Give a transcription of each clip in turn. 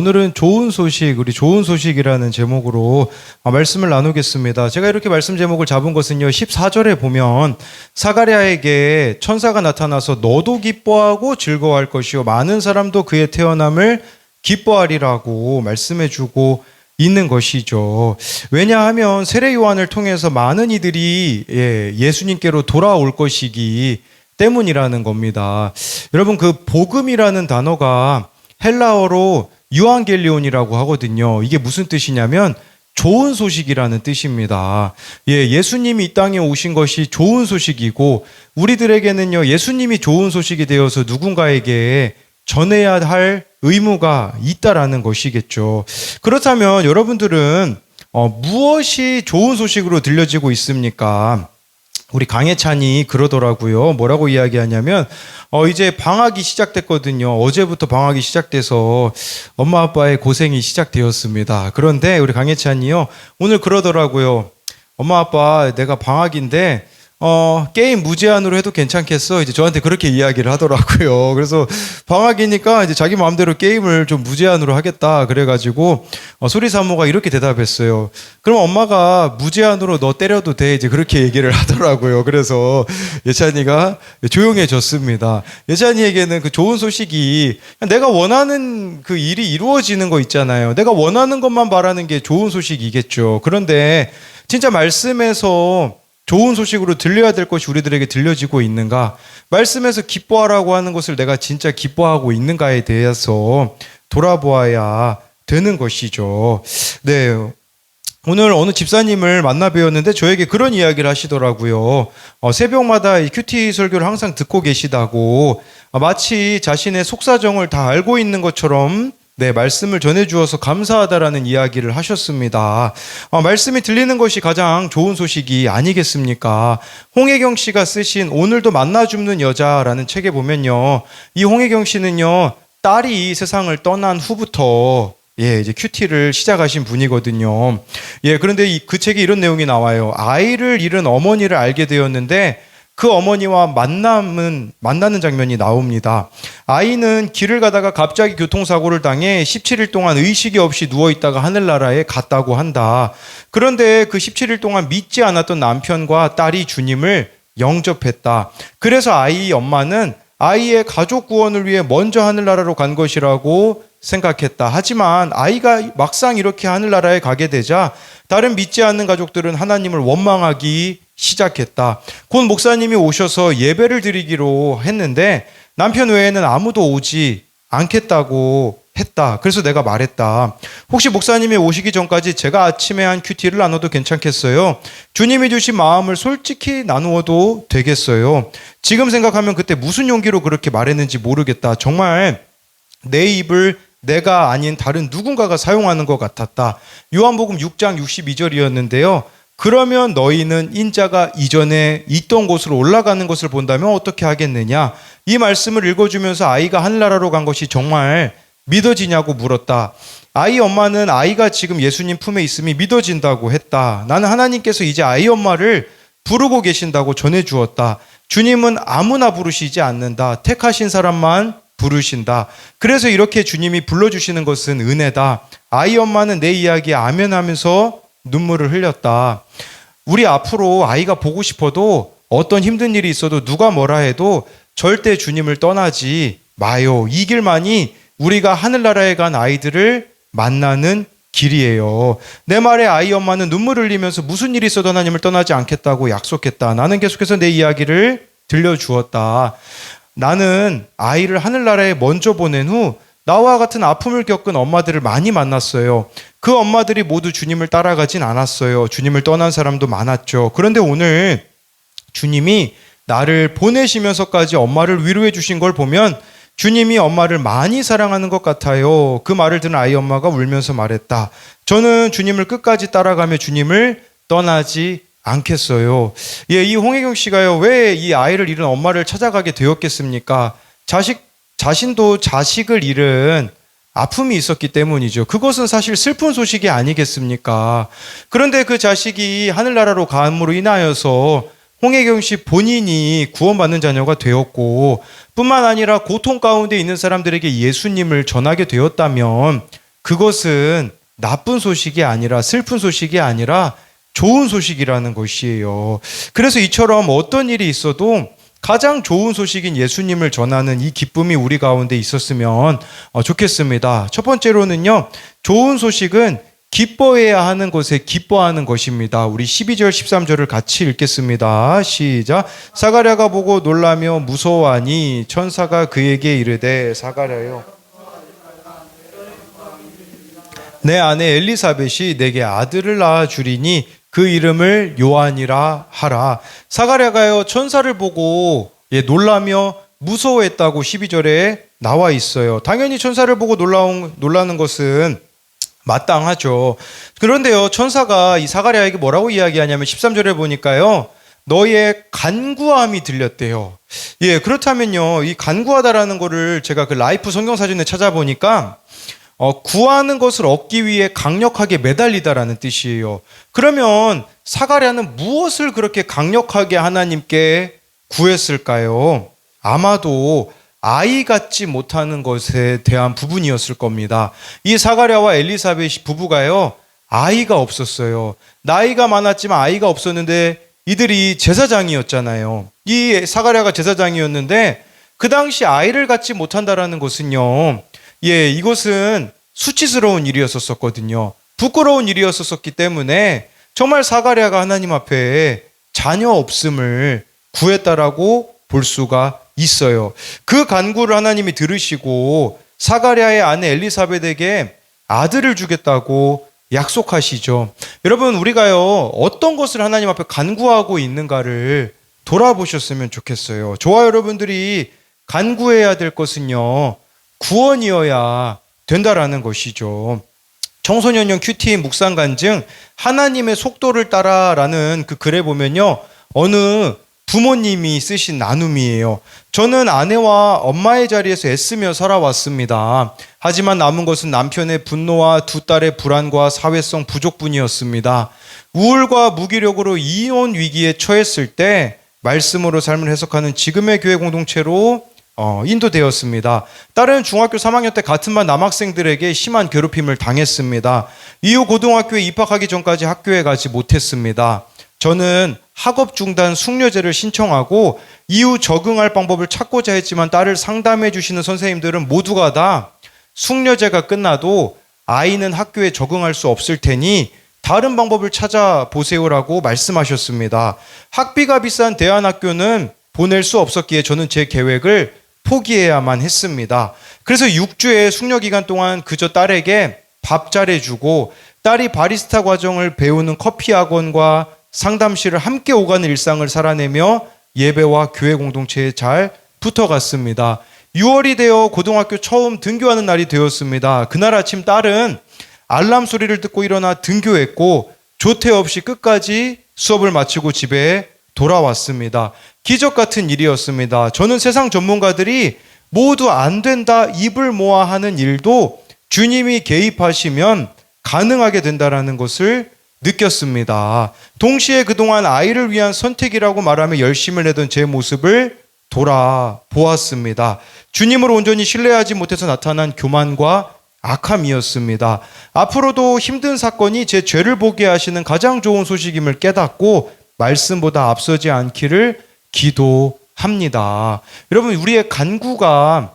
오늘은 좋은 소식, 우리 좋은 소식이라는 제목으로 말씀을 나누겠습니다. 제가 이렇게 말씀 제목을 잡은 것은요, 14절에 보면 사가랴에게 천사가 나타나서 너도 기뻐하고 즐거워할 것이요 많은 사람도 그의 태어남을 기뻐하리라고 말씀해주고 있는 것이죠. 왜냐하면 세례 요한을 통해서 많은 이들이 예수님께로 돌아올 것이기 때문이라는 겁니다. 여러분, 그 복음이라는 단어가 헬라어로 유앙겔리온이라고 하거든요. 이게 무슨 뜻이냐면 좋은 소식이라는 뜻입니다. 예수님이 이 땅에 오신 것이 좋은 소식이고, 우리들에게는요, 예수님이 좋은 소식이 되어서 누군가에게 전해야 할 의무가 있다라는 것이겠죠. 그렇다면 여러분들은 무엇이 좋은 소식으로 들려지고 있습니까? 우리 강혜찬이 그러더라고요. 뭐라고 이야기하냐면 이제 방학이 시작됐거든요. 어제부터 방학이 시작돼서 엄마 아빠의 고생이 시작되었습니다. 그런데 우리 강혜찬이요, 오늘 그러더라고요. 엄마 아빠, 내가 방학인데 게임 무제한으로 해도 괜찮겠어? 이제 저한테 그렇게 이야기를 하더라고요. 그래서 방학이니까 이제 자기 마음대로 게임을 좀 무제한으로 하겠다. 그래가지고 소리 사모가 이렇게 대답했어요. 그럼 엄마가 무제한으로 너 때려도 돼. 이제 그렇게 얘기를 하더라고요. 그래서 예찬이가 조용해졌습니다. 예찬이에게는 그 좋은 소식이 내가 원하는 그 일이 이루어지는 거 있잖아요. 내가 원하는 것만 바라는 게 좋은 소식이겠죠. 그런데 진짜 말씀에서 좋은 소식으로 들려야 될 것이 우리들에게 들려지고 있는가? 말씀에서 기뻐하라고 하는 것을 내가 진짜 기뻐하고 있는가에 대해서 돌아보아야 되는 것이죠. 네. 오늘 어느 집사님을 만나 뵈었는데 저에게 그런 이야기를 하시더라고요. 새벽마다 이 큐티 설교를 항상 듣고 계시다고, 마치 자신의 속사정을 다 알고 있는 것처럼 말씀을 전해주어서 감사하다라는 이야기를 하셨습니다. 말씀이 들리는 것이 가장 좋은 소식이 아니겠습니까? 홍혜경 씨가 쓰신 오늘도 만나 줍는 여자라는 책에 보면요, 이 홍혜경 씨는요, 딸이 세상을 떠난 후부터 이제 큐티를 시작하신 분이거든요. 그런데 그 책에 이런 내용이 나와요. 아이를 잃은 어머니를 알게 되었는데 그 어머니와 만나는 장면이 나옵니다. 아이는 길을 가다가 갑자기 교통사고를 당해 17일 동안 의식이 없이 누워있다가 하늘나라에 갔다고 한다. 그런데 그 17일 동안 믿지 않았던 남편과 딸이 주님을 영접했다. 그래서 아이 엄마는 아이의 가족 구원을 위해 먼저 하늘나라로 간 것이라고 생각했다. 하지만 아이가 막상 이렇게 하늘나라에 가게 되자 다른 믿지 않는 가족들은 하나님을 원망하기 시작했다. 곧 목사님이 오셔서 예배를 드리기로 했는데 남편 외에는 아무도 오지 않겠다고 했다. 그래서 내가 말했다. 혹시 목사님이 오시기 전까지 제가 아침에 한 큐티를 나눠도 괜찮겠어요? 주님이 주신 마음을 솔직히 나누어도 되겠어요? 지금 생각하면 그때 무슨 용기로 그렇게 말했는지 모르겠다. 정말 내 입을 내가 아닌 다른 누군가가 사용하는 것 같았다. 요한복음 6장 62절이었는데요. 그러면 너희는 인자가 이전에 있던 곳으로 올라가는 것을 본다면 어떻게 하겠느냐? 이 말씀을 읽어주면서 아이가 하늘나라로 간 것이 정말 믿어지냐고 물었다. 아이 엄마는 아이가 지금 예수님 품에 있음이 믿어진다고 했다. 나는 하나님께서 이제 아이 엄마를 부르고 계신다고 전해주었다. 주님은 아무나 부르시지 않는다. 택하신 사람만 부르신다. 그래서 이렇게 주님이 불러주시는 것은 은혜다. 아이 엄마는 내 이야기에 아멘 하면서 눈물을 흘렸다. 우리 앞으로 아이가 보고 싶어도 어떤 힘든 일이 있어도 누가 뭐라 해도 절대 주님을 떠나지 마요. 이 길만이 우리가 하늘나라에 간 아이들을 만나는 길이에요. 내 말에 아이 엄마는 눈물을 흘리면서 무슨 일이 있어도 하나님을 떠나지 않겠다고 약속했다. 나는 계속해서 내 이야기를 들려주었다. 나는 아이를 하늘나라에 먼저 보낸 후 나와 같은 아픔을 겪은 엄마들을 많이 만났어요. 그 엄마들이 모두 주님을 따라가진 않았어요. 주님을 떠난 사람도 많았죠. 그런데 오늘 주님이 나를 보내시면서까지 엄마를 위로해 주신 걸 보면 주님이 엄마를 많이 사랑하는 것 같아요. 그 말을 들은 아이 엄마가 울면서 말했다. 저는 주님을 끝까지 따라가며 주님을 떠나지 않겠어요. 이 홍혜경 씨가요, 왜 이 아이를 잃은 엄마를 찾아가게 되었겠습니까? 자신도 자식을 잃은 아픔이 있었기 때문이죠. 그것은 사실 슬픈 소식이 아니겠습니까? 그런데 그 자식이 하늘나라로 감으로 인하여서 홍혜경 씨 본인이 구원받는 자녀가 되었고, 뿐만 아니라 고통 가운데 있는 사람들에게 예수님을 전하게 되었다면 그것은 나쁜 소식이 아니라 슬픈 소식이 아니라 좋은 소식이라는 것이에요. 그래서 이처럼 어떤 일이 있어도 가장 좋은 소식인 예수님을 전하는 이 기쁨이 우리 가운데 있었으면 좋겠습니다. 첫 번째로는요, 좋은 소식은 기뻐해야 하는 것에 기뻐하는 것입니다. 우리 12절 13절을 같이 읽겠습니다. 시작. 사가랴가 보고 놀라며 무서워하니 천사가 그에게 이르되 사가랴여 내 아내 엘리사벳이 내게 아들을 낳아 주리니 그 이름을 요한이라 하라. 사가랴가요 천사를 보고 놀라며 무서워했다고 12절에 나와 있어요. 당연히 천사를 보고 놀라는 것은 마땅하죠. 그런데요 천사가 이 사가랴에게 뭐라고 이야기하냐면 13절에 보니까요 너의 간구함이 들렸대요. 그렇다면요 이 간구하다라는 거를 제가 그 라이프 성경사전에 찾아보니까 구하는 것을 얻기 위해 강력하게 매달리다라는 뜻이에요. 그러면 사가랴는 무엇을 그렇게 강력하게 하나님께 구했을까요? 아마도 아이 갖지 못하는 것에 대한 부분이었을 겁니다. 이 사가랴와 엘리사벳 부부가요 아이가 없었어요. 나이가 많았지만 아이가 없었는데 이들이 제사장이었잖아요. 이 사가랴가 제사장이었는데 그 당시 아이를 갖지 못한다라는 것은요 이것은 수치스러운 일이었었거든요. 부끄러운 일이었었기 때문에 정말 사가랴가 하나님 앞에 자녀 없음을 구했다라고 볼 수가 있어요. 그 간구를 하나님이 들으시고 사가랴의 아내 엘리사벳에게 아들을 주겠다고 약속하시죠. 여러분 우리가요 어떤 것을 하나님 앞에 간구하고 있는가를 돌아보셨으면 좋겠어요. 저와 여러분들이 간구해야 될 것은요 구원이어야 된다라는 것이죠. 청소년용 큐티 묵상 간증 하나님의 속도를 따라라는 그 글에 보면요 어느 부모님이 쓰신 나눔이에요. 저는 아내와 엄마의 자리에서 애쓰며 살아왔습니다. 하지만 남은 것은 남편의 분노와 두 딸의 불안과 사회성 부족뿐이었습니다. 우울과 무기력으로 이혼 위기에 처했을 때 말씀으로 삶을 해석하는 지금의 교회 공동체로 인도되었습니다. 딸은 중학교 3학년 때 같은 반 남학생들에게 심한 괴롭힘을 당했습니다. 이후 고등학교에 입학하기 전까지 학교에 가지 못했습니다. 저는 학업 중단 숙려제를 신청하고 이후 적응할 방법을 찾고자 했지만 딸을 상담해 주시는 선생님들은 모두가 다 숙려제가 끝나도 아이는 학교에 적응할 수 없을 테니 다른 방법을 찾아보세요라고 말씀하셨습니다. 학비가 비싼 대안학교는 보낼 수 없었기에 저는 제 계획을 포기해야만 했습니다. 그래서 6주의 숙려 기간 동안 그저 딸에게 밥 잘해주고 딸이 바리스타 과정을 배우는 커피 학원과 상담실을 함께 오가는 일상을 살아내며 예배와 교회 공동체에 잘 붙어갔습니다. 6월이 되어 고등학교 처음 등교하는 날이 되었습니다. 그날 아침 딸은 알람 소리를 듣고 일어나 등교했고 조퇴 없이 끝까지 수업을 마치고 집에 돌아왔습니다. 기적 같은 일이었습니다. 저는 세상 전문가들이 모두 안 된다 입을 모아 하는 일도 주님이 개입하시면 가능하게 된다라는 것을 느꼈습니다. 동시에 그동안 아이를 위한 선택이라고 말하며 열심을 내던 제 모습을 돌아보았습니다. 주님을 온전히 신뢰하지 못해서 나타난 교만과 악함이었습니다. 앞으로도 힘든 사건이 제 죄를 보게 하시는 가장 좋은 소식임을 깨닫고 말씀보다 앞서지 않기를 기도합니다. 여러분, 우리의 간구가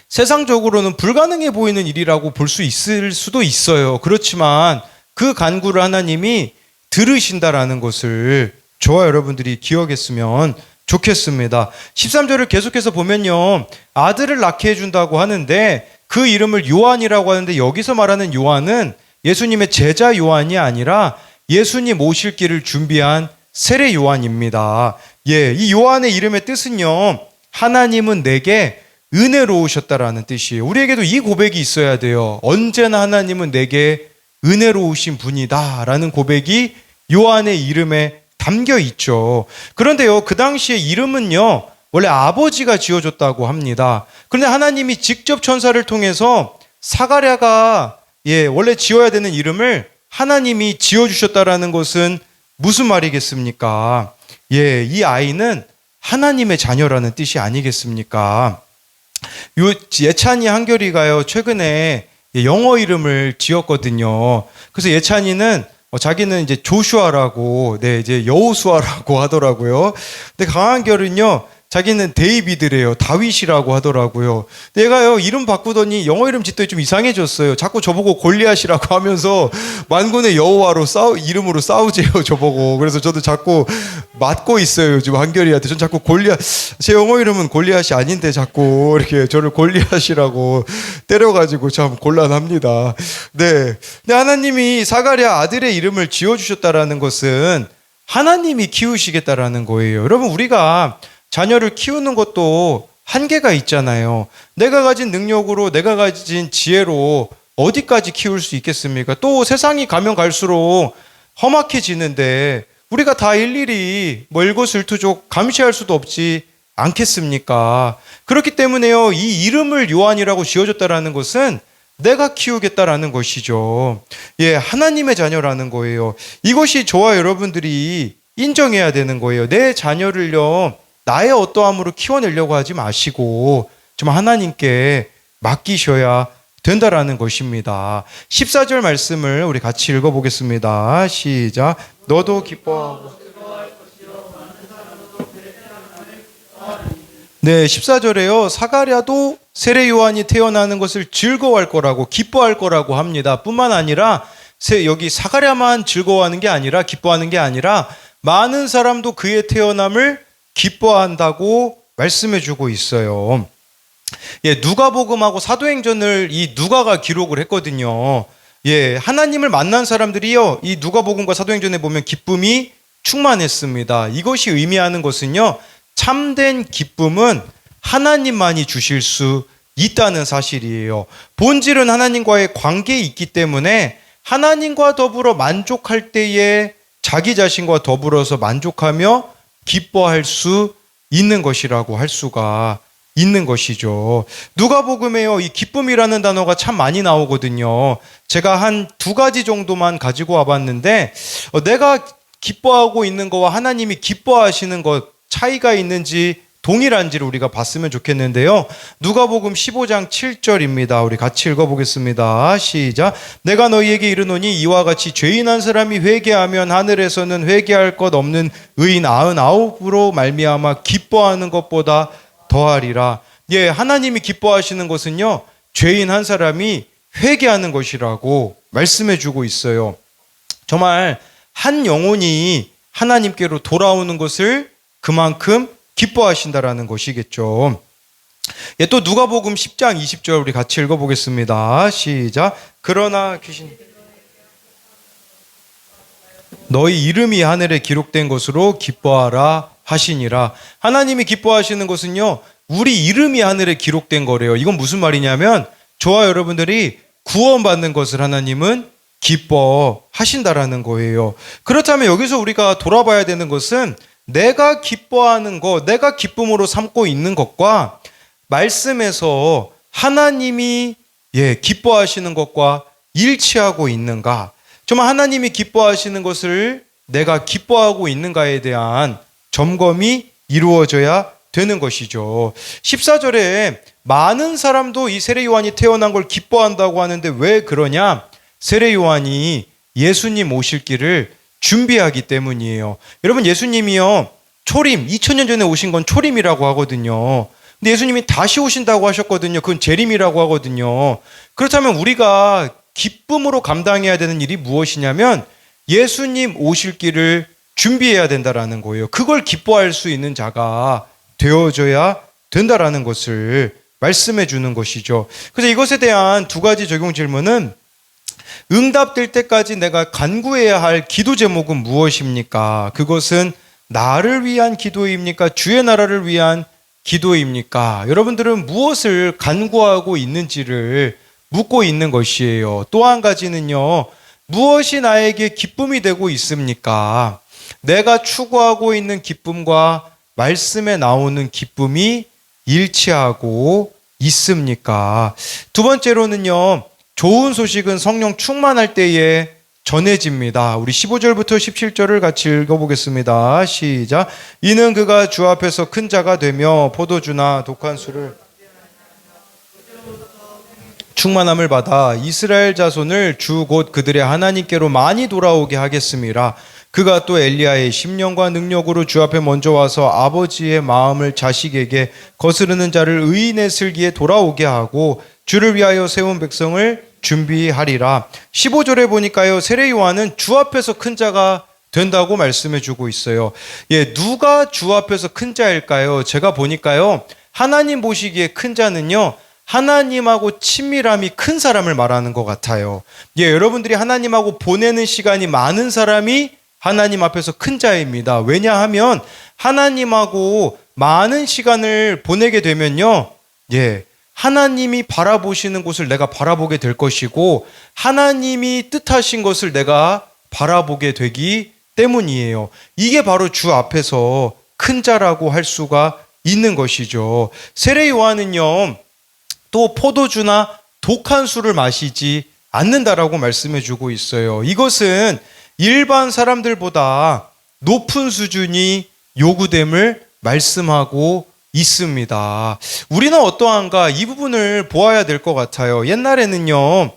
세상적으로는 불가능해 보이는 일이라고 볼 수 있을 수도 있어요. 그렇지만 그 간구를 하나님이 들으신다라는 것을 저와 여러분들이 기억했으면 좋겠습니다. 13절을 계속해서 보면요, 아들을 낳게 해준다고 하는데 그 이름을 요한이라고 하는데 여기서 말하는 요한은 예수님의 제자 요한이 아니라 예수님 오실 길을 준비한 세례 요한입니다. 이 요한의 이름의 뜻은요, 하나님은 내게 은혜로우셨다라는 뜻이에요. 우리에게도 이 고백이 있어야 돼요. 언제나 하나님은 내게 은혜로우신 분이다 라는 고백이 요한의 이름에 담겨 있죠. 그런데요, 그 당시에 이름은요, 원래 아버지가 지어줬다고 합니다. 그런데 하나님이 직접 천사를 통해서 사가랴가 원래 지어야 되는 이름을 하나님이 지어주셨다라는 것은 무슨 말이겠습니까? 이 아이는 하나님의 자녀라는 뜻이 아니겠습니까? 요 예찬이 한결이가요, 최근에 영어 이름을 지었거든요. 그래서 예찬이는 자기는 이제 조슈아라고, 이제 여호수아라고 하더라고요. 근데 강한결은요, 자기는 데이비드래요. 다윗이라고 하더라고요. 내가요, 이름 바꾸더니 영어 이름 짓더니 좀 이상해졌어요. 자꾸 저보고 골리앗이라고 하면서 만군의 여호와로 이름으로 싸우재요, 저보고. 그래서 저도 자꾸 맞고 있어요, 요즘 한결이한테. 전 자꾸 제 영어 이름은 골리앗이 아닌데 자꾸 이렇게 저를 골리앗이라고 때려가지고 참 곤란합니다. 네. 근데 하나님이 사가랴 아들의 이름을 지어주셨다라는 것은 하나님이 키우시겠다라는 거예요. 여러분, 우리가 자녀를 키우는 것도 한계가 있잖아요. 내가 가진 능력으로, 내가 가진 지혜로 어디까지 키울 수 있겠습니까? 또 세상이 가면 갈수록 험악해지는데 우리가 다 일일이 일거수일투족 감시할 수도 없지 않겠습니까? 그렇기 때문에요, 이 이름을 요한이라고 지어줬다라는 것은 내가 키우겠다라는 것이죠. 예, 하나님의 자녀라는 거예요. 이것이 저와 여러분들이 인정해야 되는 거예요. 내 자녀를요, 나의 어떠함으로 키워내려고 하지 마시고 좀 하나님께 맡기셔야 된다라는 것입니다. 14절 말씀을 우리 같이 읽어보겠습니다. 시작. 너도 기뻐하고. 네, 14절에요. 사가랴도 세례 요한이 태어나는 것을 즐거워할 거라고, 기뻐할 거라고 합니다. 뿐만 아니라 여기 사가랴만 즐거워하는 게 아니라, 기뻐하는 게 아니라 많은 사람도 그의 태어남을 기뻐한다고 말씀해주고 있어요. 예, 누가복음하고 사도행전을 이 누가가 기록을 했거든요. 예, 하나님을 만난 사람들이요, 이 누가복음과 사도행전에 보면 기쁨이 충만했습니다. 이것이 의미하는 것은요, 참된 기쁨은 하나님만이 주실 수 있다는 사실이에요. 본질은 하나님과의 관계에 있기 때문에 하나님과 더불어 만족할 때에 자기 자신과 더불어서 만족하며 기뻐할 수 있는 것이라고 할 수가 있는 것이죠. 누가복음에요, 이 기쁨이라는 단어가 참 많이 나오거든요. 제가 한 2가지 정도만 가지고 와봤는데, 내가 기뻐하고 있는 거와 하나님이 기뻐하시는 것 차이가 있는지 동일한지를 우리가 봤으면 좋겠는데요. 누가복음 15장 7절입니다. 우리 같이 읽어보겠습니다. 시작. 내가 너희에게 이르노니 이와 같이 죄인 한 사람이 회개하면 하늘에서는 회개할 것 없는 의인 99으로 말미암아 기뻐하는 것보다 더하리라. 예, 하나님이 기뻐하시는 것은요, 죄인 한 사람이 회개하는 것이라고 말씀해주고 있어요. 정말 한 영혼이 하나님께로 돌아오는 것을 그만큼 기뻐하신다라는 것이겠죠. 예, 또 누가복음 10장 20절 우리 같이 읽어보겠습니다. 시작. 그러나 귀신 너희 이름이 하늘에 기록된 것으로 기뻐하라 하시니라. 하나님이 기뻐하시는 것은요, 우리 이름이 하늘에 기록된 거래요. 이건 무슨 말이냐면 저와 여러분들이 구원받는 것을 하나님은 기뻐하신다라는 거예요. 그렇다면 여기서 우리가 돌아봐야 되는 것은 내가 기뻐하는 것, 내가 기쁨으로 삼고 있는 것과 말씀에서 하나님이 기뻐하시는 것과 일치하고 있는가? 정말 하나님이 기뻐하시는 것을 내가 기뻐하고 있는가에 대한 점검이 이루어져야 되는 것이죠. 14절에 많은 사람도 이 세례 요한이 태어난 걸 기뻐한다고 하는데 왜 그러냐? 세례 요한이 예수님 오실 길을 준비하기 때문이에요. 여러분, 예수님이요, 초림, 2000년 전에 오신 건 초림이라고 하거든요. 근데 예수님이 다시 오신다고 하셨거든요. 그건 재림이라고 하거든요. 그렇다면 우리가 기쁨으로 감당해야 되는 일이 무엇이냐면 예수님 오실 길을 준비해야 된다라는 거예요. 그걸 기뻐할 수 있는 자가 되어져야 된다라는 것을 말씀해 주는 것이죠. 그래서 이것에 대한 2가지 적용 질문은, 응답될 때까지 내가 간구해야 할 기도 제목은 무엇입니까? 그것은 나를 위한 기도입니까? 주의 나라를 위한 기도입니까? 여러분들은 무엇을 간구하고 있는지를 묻고 있는 것이에요. 또 한 가지는요, 무엇이 나에게 기쁨이 되고 있습니까? 내가 추구하고 있는 기쁨과 말씀에 나오는 기쁨이 일치하고 있습니까? 2번째로는요, 좋은 소식은 성령 충만할 때에 전해집니다. 우리 15절부터 17절을 같이 읽어보겠습니다. 시작. 이는 그가 주 앞에서 큰 자가 되며 포도주나 독한 술을 충만함을 받아 이스라엘 자손을 주 곧 그들의 하나님께로 많이 돌아오게 하겠습니다. 그가 또 엘리야의 심령과 능력으로 주 앞에 먼저 와서 아버지의 마음을 자식에게 거스르는 자를 의인의 슬기에 돌아오게 하고 주를 위하여 세운 백성을 준비하리라. 15절에 보니까요, 세례 요한은 주 앞에서 큰 자가 된다고 말씀해 주고 있어요. 누가 주 앞에서 큰 자일까요? 제가 보니까요, 하나님 보시기에 큰 자는요, 하나님하고 친밀함이 큰 사람을 말하는 것 같아요. 여러분들이 하나님하고 보내는 시간이 많은 사람이 하나님 앞에서 큰 자입니다. 왜냐하면 하나님하고 많은 시간을 보내게 되면요, 하나님이 바라보시는 곳을 내가 바라보게 될 것이고 하나님이 뜻하신 것을 내가 바라보게 되기 때문이에요. 이게 바로 주 앞에서 큰 자라고 할 수가 있는 것이죠. 세례 요한은요, 또 포도주나 독한 술을 마시지 않는다라고 말씀해 주고 있어요. 이것은 일반 사람들보다 높은 수준이 요구됨을 말씀하고 있습니다. 우리는 어떠한가 이 부분을 보아야 될 것 같아요. 옛날에는요,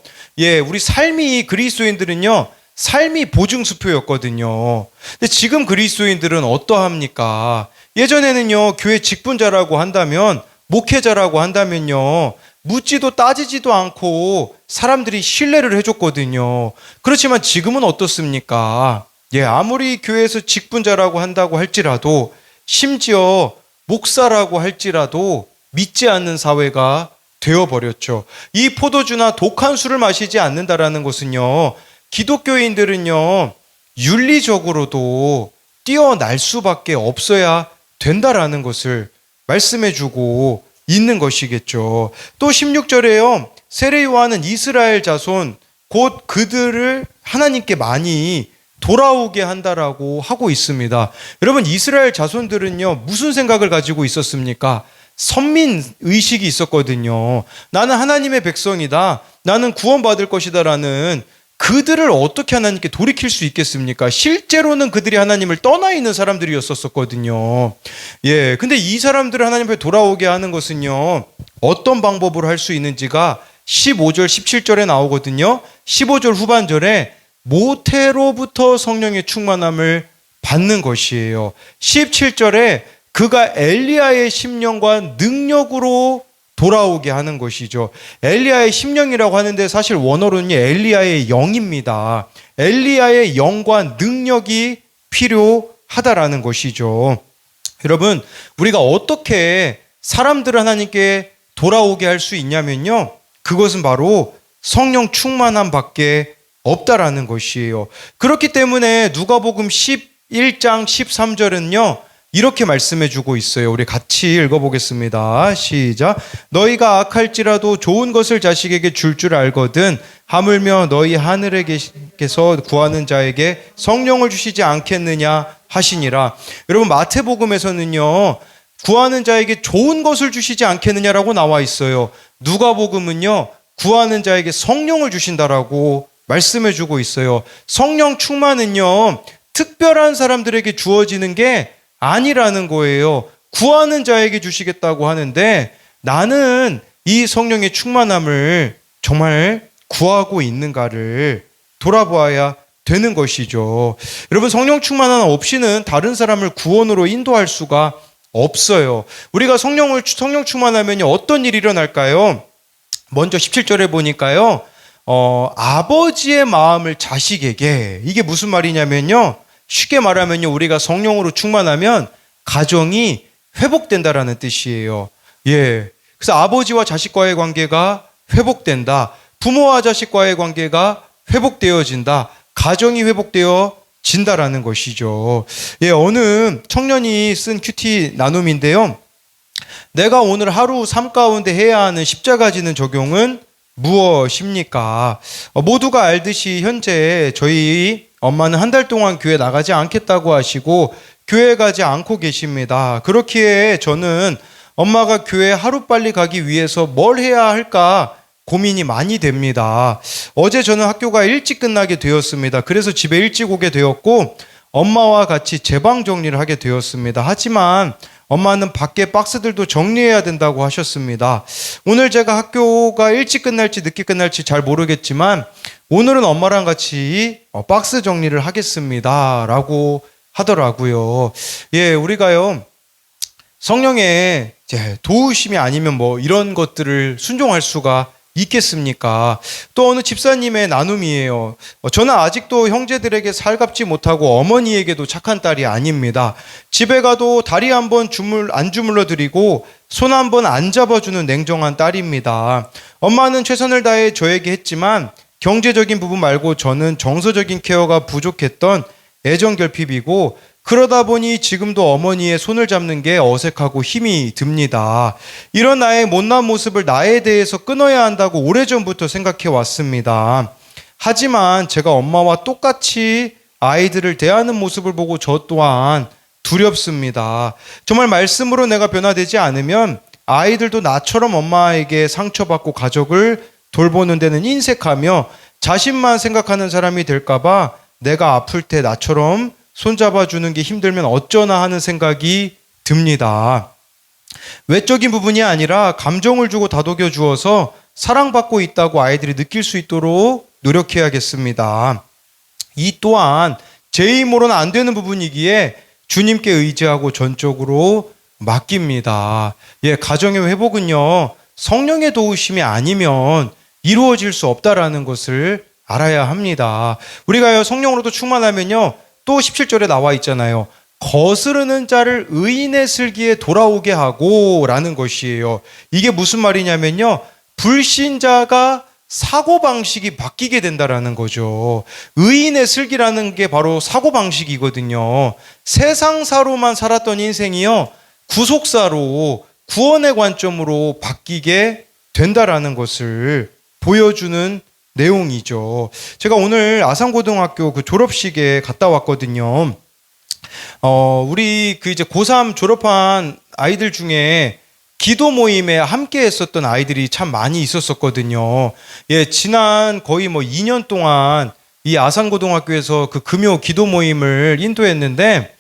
우리 삶이 그리스도인들은요, 삶이 보증수표였거든요. 근데 지금 그리스도인들은 어떠합니까? 예전에는요, 교회 직분자라고 한다면, 목회자라고 한다면요, 묻지도 따지지도 않고 사람들이 신뢰를 해줬거든요. 그렇지만 지금은 어떻습니까? 아무리 교회에서 직분자라고 한다고 할지라도, 심지어 목사라고 할지라도 믿지 않는 사회가 되어버렸죠. 이 포도주나 독한 술을 마시지 않는다라는 것은요, 기독교인들은요, 윤리적으로도 뛰어날 수밖에 없어야 된다라는 것을 말씀해주고 있는 것이겠죠. 또 16절에요, 세례 요한은 이스라엘 자손 곧 그들을 하나님께 많이 돌아오게 한다라고 하고 있습니다. 여러분, 이스라엘 자손들은요, 무슨 생각을 가지고 있었습니까? 선민 의식이 있었거든요. 나는 하나님의 백성이다, 나는 구원받을 것이다라는, 그들을 어떻게 하나님께 돌이킬 수 있겠습니까? 실제로는 그들이 하나님을 떠나 있는 사람들이었었거든요. 근데 이 사람들을 하나님 앞에 돌아오게 하는 것은요, 어떤 방법으로 할 수 있는지가 15절, 17절에 나오거든요. 15절 후반절에 모태로부터 성령의 충만함을 받는 것이에요. 17절에 그가 엘리야의 심령과 능력으로 돌아오게 하는 것이죠. 엘리야의 심령이라고 하는데 사실 원어로는 엘리야의 영입니다. 엘리야의 영과 능력이 필요하다라는 것이죠. 여러분, 우리가 어떻게 사람들을 하나님께 돌아오게 할 수 있냐면요, 그것은 바로 성령 충만함 밖에 없다라는 것이에요. 그렇기 때문에 누가복음 11장 13절은요, 이렇게 말씀해 주고 있어요. 우리 같이 읽어보겠습니다. 시작. 너희가 악할지라도 좋은 것을 자식에게 줄 알거든 하물며 너희 하늘에 계셔 구하는 자에게 성령을 주시지 않겠느냐 하시니라. 여러분, 마태복음에서는요, 구하는 자에게 좋은 것을 주시지 않겠느냐라고 나와 있어요. 누가복음은요, 구하는 자에게 성령을 주신다라고 말씀해 주고 있어요. 성령 충만은요, 특별한 사람들에게 주어지는 게 아니라는 거예요. 구하는 자에게 주시겠다고 하는데 나는 이 성령의 충만함을 정말 구하고 있는가를 돌아보아야 되는 것이죠. 여러분, 성령 충만함 없이는 다른 사람을 구원으로 인도할 수가 없어요. 우리가 성령 충만하면 어떤 일이 일어날까요? 먼저 17절에 보니까요, 아버지의 마음을 자식에게, 이게 무슨 말이냐면요, 쉽게 말하면요, 우리가 성령으로 충만하면 가정이 회복된다라는 뜻이에요. 그래서 아버지와 자식과의 관계가 회복된다. 부모와 자식과의 관계가 회복되어진다. 가정이 회복되어진다라는 것이죠. 어느 청년이 쓴 큐티 나눔인데요. 내가 오늘 하루 삶 가운데 해야 하는 십자가 지는 적용은 무엇입니까? 모두가 알듯이 현재 저희 엄마는 한 달 동안 교회 나가지 않겠다고 하시고 교회 가지 않고 계십니다. 그렇기에 저는 엄마가 교회 하루빨리 가기 위해서 뭘 해야 할까 고민이 많이 됩니다. 어제 저는 학교가 일찍 끝나게 되었습니다. 그래서 집에 일찍 오게 되었고 엄마와 같이 제 방 정리를 하게 되었습니다. 하지만 엄마는 밖에 박스들도 정리해야 된다고 하셨습니다. 오늘 제가 학교가 일찍 끝날지 늦게 끝날지 잘 모르겠지만 오늘은 엄마랑 같이 박스 정리를 하겠습니다 라고 하더라고요. 예, 우리가요 성령의 도우심이 아니면 뭐 이런 것들을 순종할 수가 있겠습니까? 또 어느 집사님의 나눔이에요. 저는 아직도 형제들에게 살갑지 못하고 어머니에게도 착한 딸이 아닙니다. 집에 가도 다리 한번 안 주물러 드리고 손 한번 안 잡아주는 냉정한 딸입니다. 엄마는 최선을 다해 저에게 했지만 경제적인 부분 말고 저는 정서적인 케어가 부족했던 애정결핍이고 그러다 보니 지금도 어머니의 손을 잡는 게 어색하고 힘이 듭니다. 이런 나의 못난 모습을 나에 대해서 끊어야 한다고 오래전부터 생각해 왔습니다. 하지만 제가 엄마와 똑같이 아이들을 대하는 모습을 보고 저 또한 두렵습니다. 정말 말씀으로 내가 변화되지 않으면 아이들도 나처럼 엄마에게 상처받고 가족을 돌보는 데는 인색하며 자신만 생각하는 사람이 될까봐 내가 아플 때 나처럼 손잡아주는 게 힘들면 어쩌나 하는 생각이 듭니다. 외적인 부분이 아니라 감정을 주고 다독여 주어서 사랑받고 있다고 아이들이 느낄 수 있도록 노력해야겠습니다. 이 또한 제 힘으로는 안 되는 부분이기에 주님께 의지하고 전적으로 맡깁니다. 예, 가정의 회복은요, 성령의 도우심이 아니면 이루어질 수 없다라는 것을 알아야 합니다. 우리가요, 성령으로도 충만하면요, 또 17절에 나와 있잖아요. 거스르는 자를 의인의 슬기에 돌아오게 하고 라는 것이에요. 이게 무슨 말이냐면요. 불신자가 사고방식이 바뀌게 된다라는 거죠. 의인의 슬기라는 게 바로 사고방식이거든요. 세상사로만 살았던 인생이요. 구속사로 구원의 관점으로 바뀌게 된다라는 것을 보여주는 내용이죠. 제가 오늘 아산고등학교 그 졸업식에 갔다 왔거든요. 우리 그 이제 고3 졸업한 아이들 중에 기도 모임에 함께 했었던 아이들이 참 많이 있었었거든요. 예, 지난 거의 뭐 2년 동안 이 아산고등학교에서 그 금요 기도 모임을 인도했는데,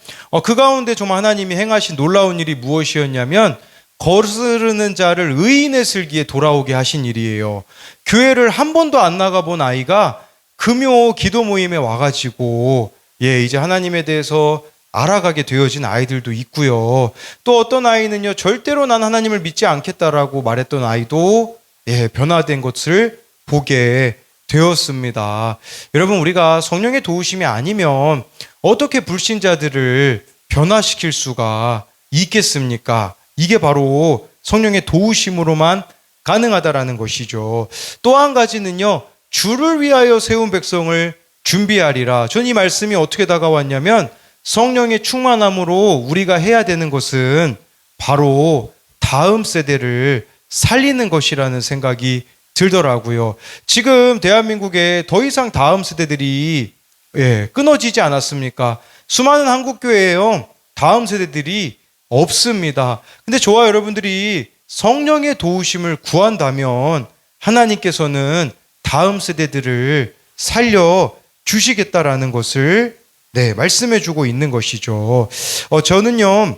그 가운데 정말 하나님이 행하신 놀라운 일이 무엇이었냐면, 거스르는 자를 의인의 슬기에 돌아오게 하신 일이에요. 교회를 한 번도 안 나가본 아이가 금요 기도 모임에 와가지고 이제 하나님에 대해서 알아가게 되어진 아이들도 있고요. 또 어떤 아이는요, 절대로 난 하나님을 믿지 않겠다라고 말했던 아이도 변화된 것을 보게 되었습니다. 여러분, 우리가 성령의 도우심이 아니면 어떻게 불신자들을 변화시킬 수가 있겠습니까? 이게 바로 성령의 도우심으로만 가능하다라는 것이죠. 또 한 가지는요, 주를 위하여 세운 백성을 준비하리라. 전 이 말씀이 어떻게 다가왔냐면, 성령의 충만함으로 우리가 해야 되는 것은 바로 다음 세대를 살리는 것이라는 생각이 들더라고요. 지금 대한민국에 더 이상 다음 세대들이 끊어지지 않았습니까? 수많은 한국교회에요, 다음 세대들이 없습니다. 근데 저와 여러분들이 성령의 도우심을 구한다면 하나님께서는 다음 세대들을 살려 주시겠다라는 것을 말씀해 주고 있는 것이죠. 저는요,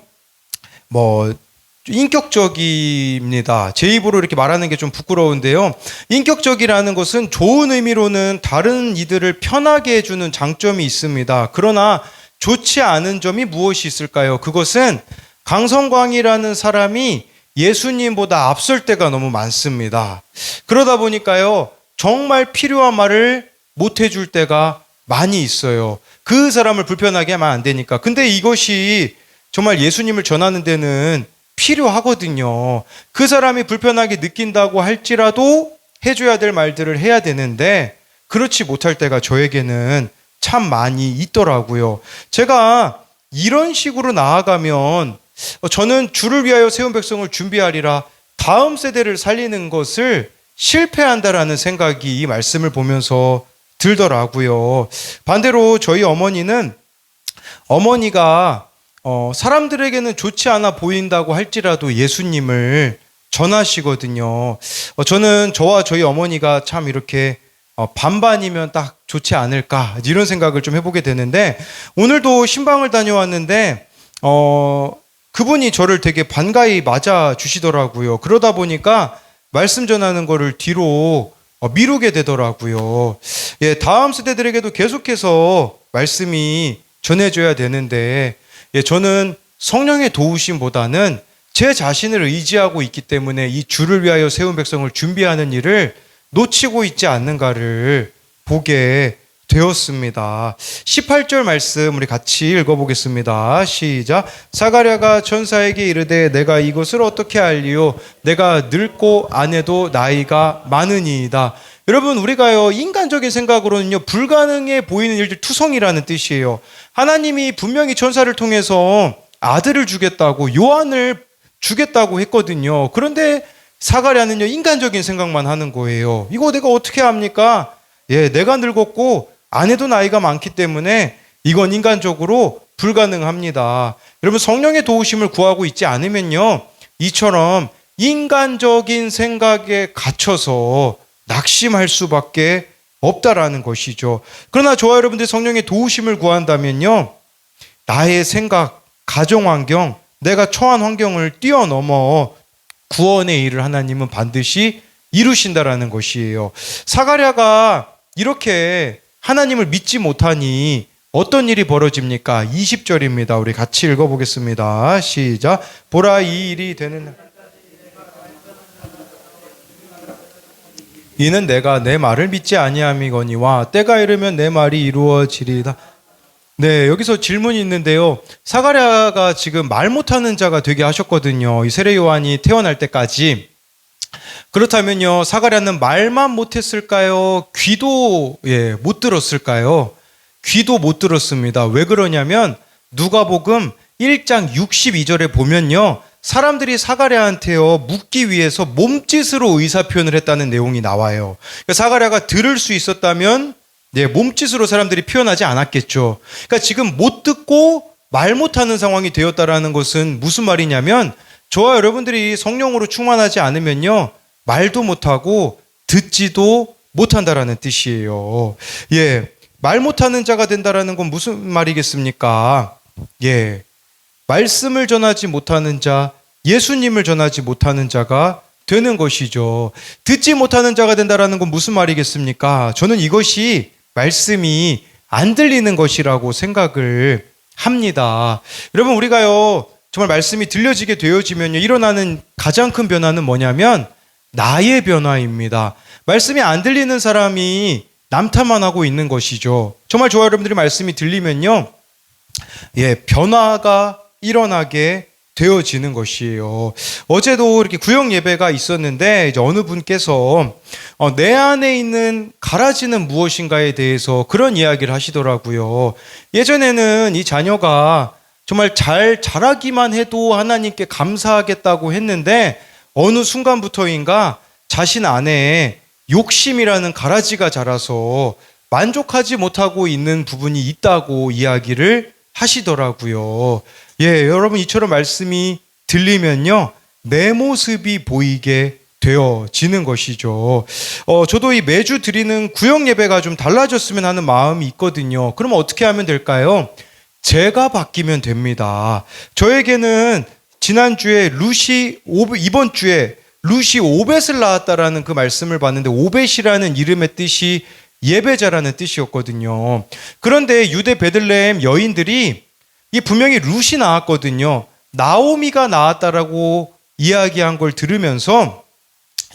인격적입니다. 제 입으로 이렇게 말하는 게 좀 부끄러운데요. 인격적이라는 것은 좋은 의미로는 다른 이들을 편하게 해주는 장점이 있습니다. 그러나 좋지 않은 점이 무엇이 있을까요? 그것은 강성광이라는 사람이 예수님보다 앞설 때가 너무 많습니다. 그러다 보니까요, 정말 필요한 말을 못 해줄 때가 많이 있어요. 그 사람을 불편하게 하면 안 되니까. 근데 이것이 정말 예수님을 전하는 데는 필요하거든요. 그 사람이 불편하게 느낀다고 할지라도 해줘야 될 말들을 해야 되는데 그렇지 못할 때가 저에게는 참 많이 있더라고요. 제가 이런 식으로 나아가면 저는 주를 위하여 세운 백성을 준비하리라, 다음 세대를 살리는 것을 실패한다라는 생각이 이 말씀을 보면서 들더라고요. 반대로 저희 어머니가 사람들에게는 좋지 않아 보인다고 할지라도 예수님을 전하시거든요. 저는 저와 저희 어머니가 참 이렇게 반반이면 딱 좋지 않을까 이런 생각을 좀 해보게 되는데, 오늘도 신방을 다녀왔는데 그분이 저를 되게 반가이 맞아 주시더라고요. 그러다 보니까 말씀 전하는 거를 뒤로 미루게 되더라고요. 예, 다음 세대들에게도 계속해서 말씀이 전해져야 되는데, 예, 저는 성령의 도우심보다는 제 자신을 의지하고 있기 때문에 이 주를 위하여 세운 백성을 준비하는 일을 놓치고 있지 않는가를 보게 되었습니다. 18절 말씀 우리 같이 읽어보겠습니다. 시작. 사가랴가 천사에게 이르되 내가 이것을 어떻게 알리요? 내가 늙고 아내도 나이가 많으니이다. 여러분, 우리가요 인간적인 생각으로는요 불가능해 보이는 일들 투성이라는 뜻이에요. 하나님이 분명히 천사를 통해서 아들을 주겠다고, 요한을 주겠다고 했거든요. 그런데 사가랴는요 인간적인 생각만 하는 거예요. 이거 내가 어떻게 합니까? 예, 내가 늙었고 아내도 나이가 많기 때문에 이건 인간적으로 불가능합니다. 여러분, 성령의 도우심을 구하고 있지 않으면요 이처럼 인간적인 생각에 갇혀서 낙심할 수밖에 없다라는 것이죠. 그러나 저와 여러분들이 성령의 도우심을 구한다면요 나의 생각, 가정환경, 내가 처한 환경을 뛰어넘어 구원의 일을 하나님은 반드시 이루신다라는 것이에요. 사가랴가 이렇게 하나님을 믿지 못하니 어떤 일이 벌어집니까? 20절입니다. 우리 같이 읽어보겠습니다. 시작. 보라, 이 일이 되는 이는 내가 내 말을 믿지 아니함이거니와 때가 이르면 내 말이 이루어지리다. 네, 여기서 질문이 있는데요. 사가랴가 지금 말 못하는 자가 되게 하셨거든요. 이 세례 요한이 태어날 때까지. 그렇다면요, 사가랴는 말만 못했을까요? 귀도 못 들었을까요? 귀도 못 들었습니다. 왜 그러냐면 누가복음 1장 62절에 보면요, 사람들이 사가랴한테요 묻기 위해서 몸짓으로 의사표현을 했다는 내용이 나와요. 그러니까 사가랴가 들을 수 있었다면 몸짓으로 사람들이 표현하지 않았겠죠. 그러니까 지금 못 듣고 말 못하는 상황이 되었다라는 것은 무슨 말이냐면, 저와 여러분들이 성령으로 충만하지 않으면요 말도 못하고 듣지도 못한다라는 뜻이에요. 예, 말 못하는 자가 된다라는 건 무슨 말이겠습니까? 예, 말씀을 전하지 못하는 자, 예수님을 전하지 못하는 자가 되는 것이죠. 듣지 못하는 자가 된다라는 건 무슨 말이겠습니까? 저는 이것이 말씀이 안 들리는 것이라고 생각을 합니다. 여러분, 우리가요 정말 말씀이 들려지게 되어지면요 일어나는 가장 큰 변화는 뭐냐면 나의 변화입니다. 말씀이 안 들리는 사람이 남탓만 하고 있는 것이죠. 정말 저와 여러분들이 말씀이 들리면요 변화가 일어나게 되어지는 것이에요. 어제도 이렇게 구역 예배가 있었는데 이제 어느 분께서 내 안에 있는 가라지는 무엇인가에 대해서 그런 이야기를 하시더라고요. 예전에는 이 자녀가 정말 잘 자라기만 해도 하나님께 감사하겠다고 했는데 어느 순간부터인가 자신 안에 욕심이라는 가라지가 자라서 만족하지 못하고 있는 부분이 있다고 이야기를 하시더라고요. 예, 여러분, 이처럼 말씀이 들리면요 내 모습이 보이게 되어지는 것이죠. 저도 이 매주 드리는 구역 예배가 좀 달라졌으면 하는 마음이 있거든요. 그러면 어떻게 하면 될까요? 제가 바뀌면 됩니다. 저에게는 지난주에 이번 주에 루시 오벳을 낳았다라는 그 말씀을 봤는데, 오벳이라는 이름의 뜻이 예배자라는 뜻이었거든요. 그런데 유대 베들레헴 여인들이 이 분명히 룻이 나왔거든요. 나오미가 나왔다라고 이야기한 걸 들으면서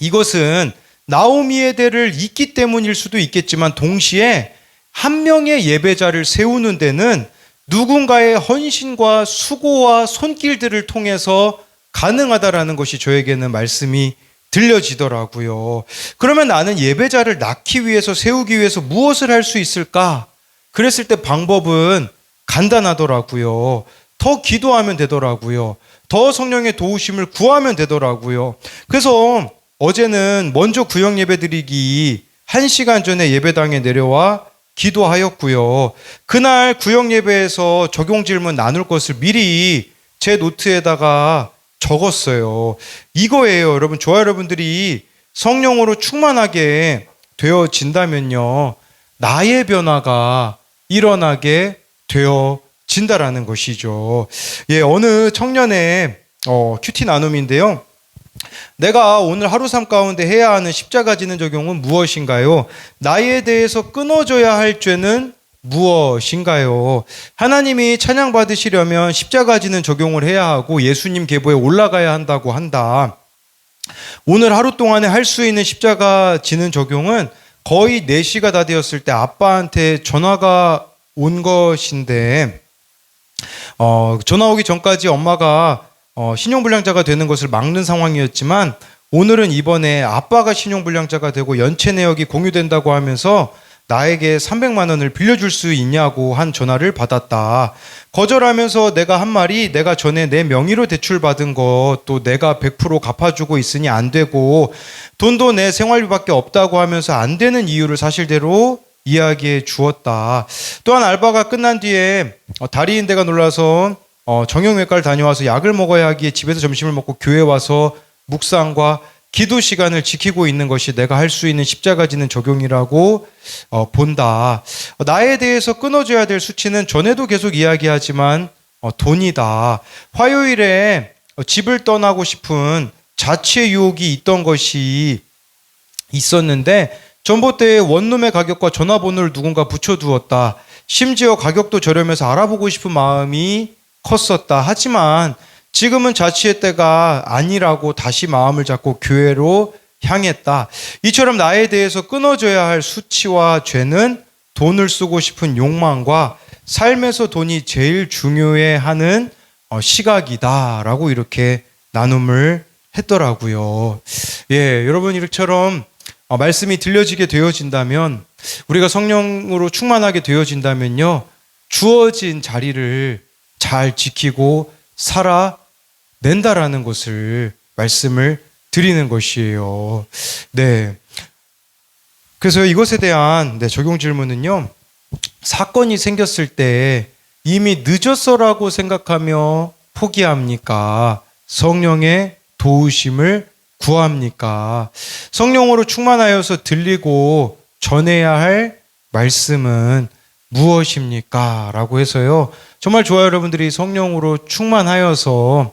이것은 나오미의 대를 잇기 때문일 수도 있겠지만, 동시에 한 명의 예배자를 세우는 데는 누군가의 헌신과 수고와 손길들을 통해서 가능하다라는 것이 저에게는 말씀이 들려지더라고요. 그러면 나는 예배자를 낳기 위해서, 세우기 위해서 무엇을 할 수 있을까? 그랬을 때 방법은 간단하더라고요. 더 기도하면 되더라고요. 더 성령의 도우심을 구하면 되더라고요. 그래서 어제는 먼저 구역 예배 드리기 1시간 전에 예배당에 내려와 기도하였고요. 그날 구역 예배에서 적용 질문 나눌 것을 미리 제 노트에다가 적었어요. 이거예요. 여러분, 저와 여러분들이 성령으로 충만하게 되어진다면요 나의 변화가 일어나게 진다라는 것이죠. 예, 어느 청년의 큐티 나눔인데요. 내가 오늘 하루 삶 가운데 해야 하는 십자가 지는 적용은 무엇인가요? 나에 대해서 끊어져야 할 죄는 무엇인가요? 하나님이 찬양 받으시려면 십자가 지는 적용을 해야 하고 예수님 계보에 올라가야 한다고 한다. 오늘 하루 동안에 할 수 있는 십자가 지는 적용은 거의 4시가 다 되었을 때 아빠한테 전화가 온 것인데 전화 오기 전까지 엄마가 신용불량자가 되는 것을 막는 상황이었지만 오늘은 이번에 아빠가 신용불량자가 되고 연체 내역이 공유된다고 하면서 나에게 300만 원을 빌려줄 수 있냐고 한 전화를 받았다. 거절하면서 내가 한 말이 내가 전에 내 명의로 대출받은 거 또 내가 100% 갚아주고 있으니 안 되고 돈도 내 생활비밖에 없다고 하면서 안 되는 이유를 사실대로 이야기해 주었다. 또한 알바가 끝난 뒤에 다리인대가 놀라서 정형외과를 다녀와서 약을 먹어야 하기에 집에서 점심을 먹고 교회 와서 묵상과 기도 시간을 지키고 있는 것이 내가 할 수 있는 십자가 지는 적용이라고 본다. 나에 대해서 끊어줘야 될 수치는 전에도 계속 이야기하지만 돈이다. 화요일에 집을 떠나고 싶은 자취의 유혹이 있던 것이 있었는데 전봇대에 원룸의 가격과 전화번호를 누군가 붙여두었다. 심지어 가격도 저렴해서 알아보고 싶은 마음이 컸었다. 하지만 지금은 자취의 때가 아니라고 다시 마음을 잡고 교회로 향했다. 이처럼 나에 대해서 끊어져야 할 수치와 죄는 돈을 쓰고 싶은 욕망과 삶에서 돈이 제일 중요해하는 시각이다라고 이렇게 나눔을 했더라고요. 예, 여러분 이처럼 말씀이 들려지게 되어진다면 우리가 성령으로 충만하게 되어진다면요. 주어진 자리를 잘 지키고 살아낸다라는 것을 말씀을 드리는 것이에요. 네. 그래서 이것에 대한 적용 질문은요. 사건이 생겼을 때 이미 늦었어라고 생각하며 포기합니까? 성령의 도우심을 구합니까? 성령으로 충만하여서 들리고 전해야 할 말씀은 무엇입니까? 라고 해서요. 정말 좋아요. 여러분들이 성령으로 충만하여서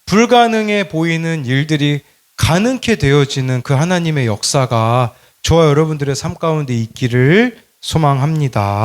불가능해 보이는 일들이 가능케 되어지는 그 하나님의 역사가 저와 여러분들의 삶 가운데 있기를 소망합니다.